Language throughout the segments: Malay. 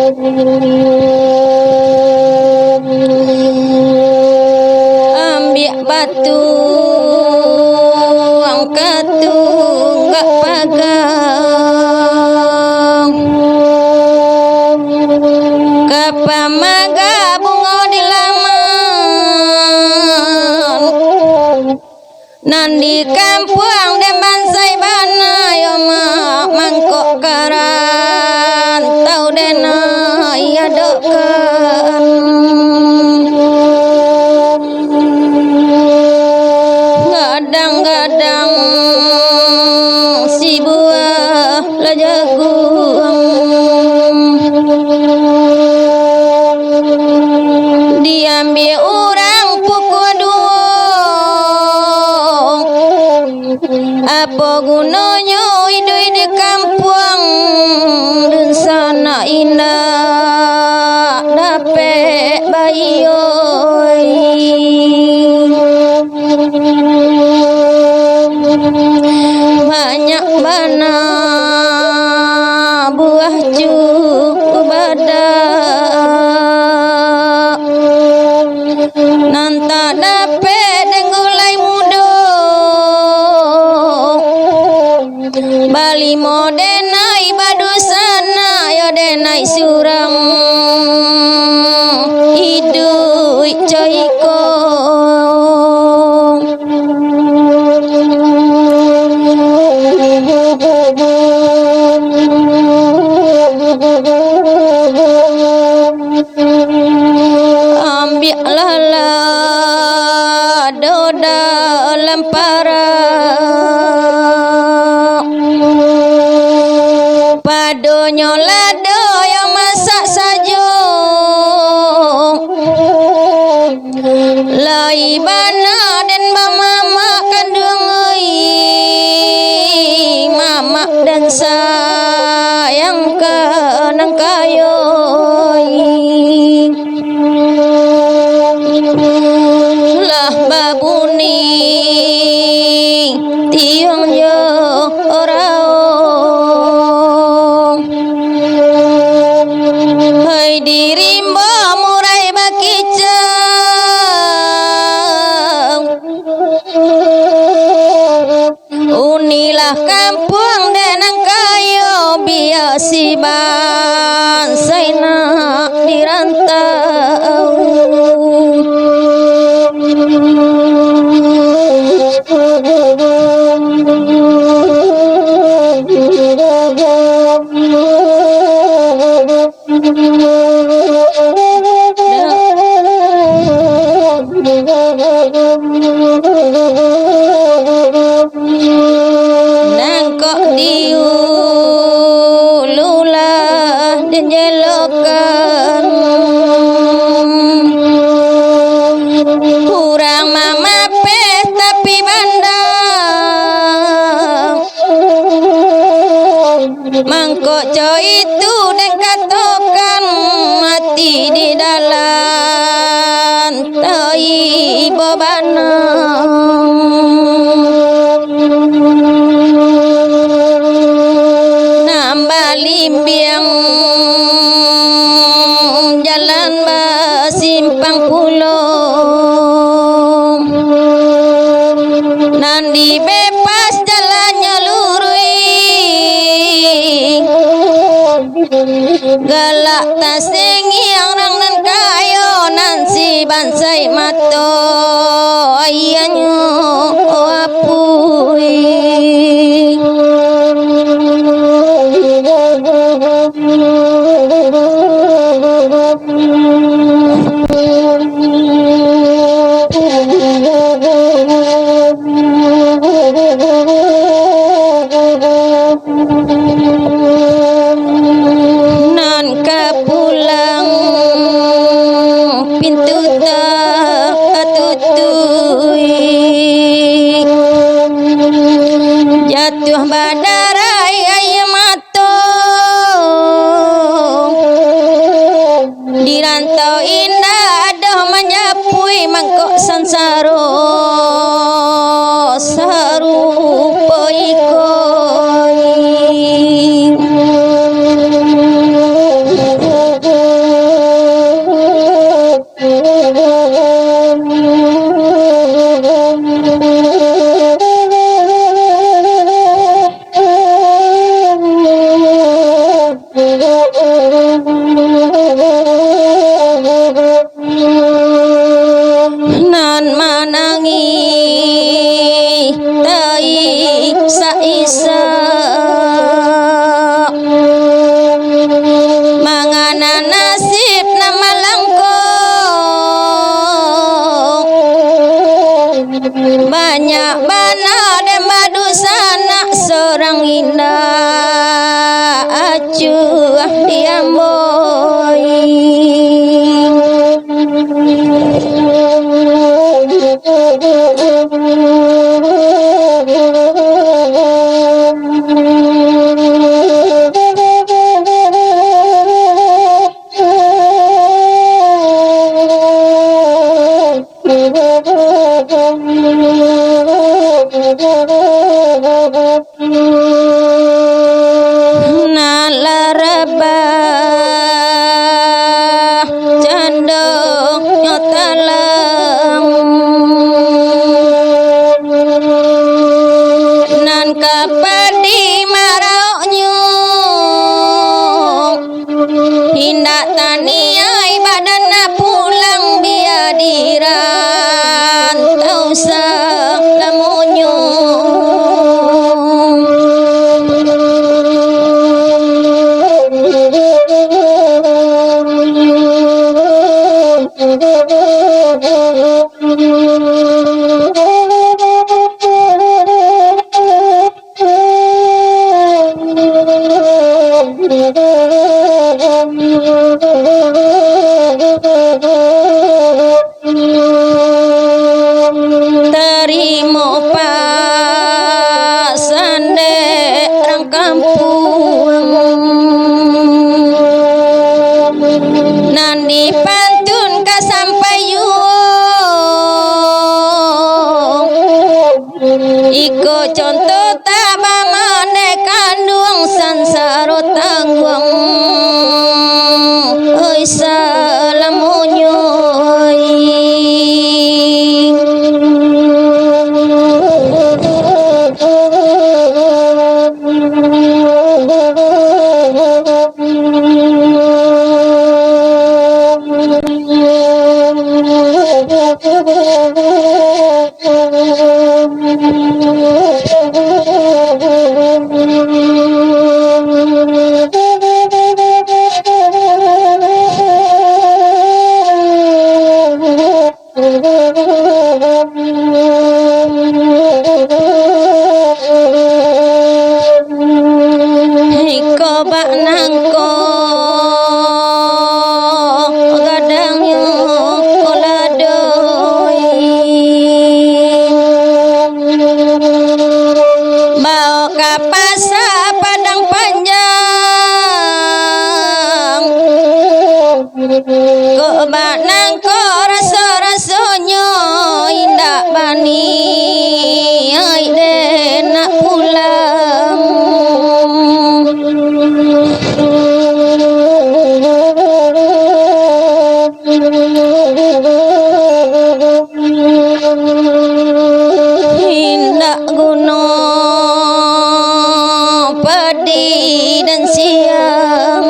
ambil batu angkat tunggak pagang kapamaga bunga di laman nan di kampung demban sai bana yo mangkok karan tau dena iya dokan gadang-gadang si buah la jagung diambil orang pukul 2 apa gunanya hidup di kampung dan sana indah dapet bayi banyak bana buah cukup badak nan tak dapet denggulai muda bali modenai badu sana yo denai surang hidup coiko ambillah doda lempara padonya lado yang masak saja lai bana dan bang mama kandung mama dan sayang kenang kayo lah babuni tiang yo orang hai dirimba murai bakicang unilah kampung denang kayo biasi bansai nak dirantau nangkok diululah dan jelokan kurang mama pes tapi bandang mangkok coy itu dan katokan mati di dalam tai bebanang nambah limbiang jalan basimpang pulau nan dibebas jalannya lurui galak tasengi orang nan kayo nan si bansai mato ayahnya apui nan kapulang pintu tak tutui jatuh Nalaraba candong nyotalam nan kapadi maraonyo hindak taniai badana pulang biadiran tau sak lamonyo terima pasande orang kampung nan dipantun kasampayung iko contoh tabamane kandung sansaro tanggung oi salamunyo Iko bak nangko gadang yung koladoy bawa kapasa padang panjang ko bak nangko rasa-rasanya indak bani ai den nak pulang indak guna padi dan siang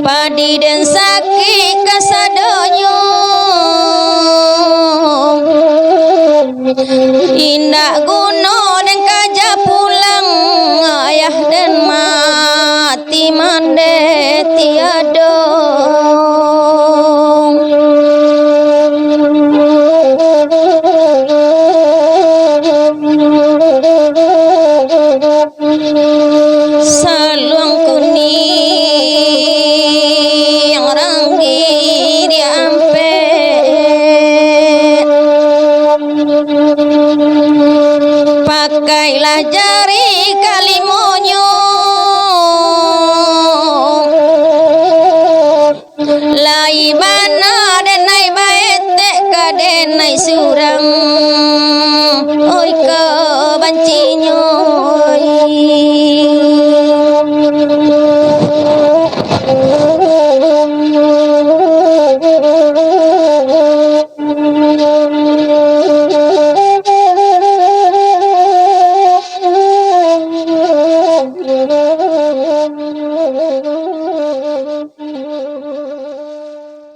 padi dan sakit kasadonyo indak guna dan kaja pulang ayah dan mati mande tiada saluang kuning ranggi diampe pakailah jari kalimonyo lai bana denai baete kadenai surang oi ke bancinyo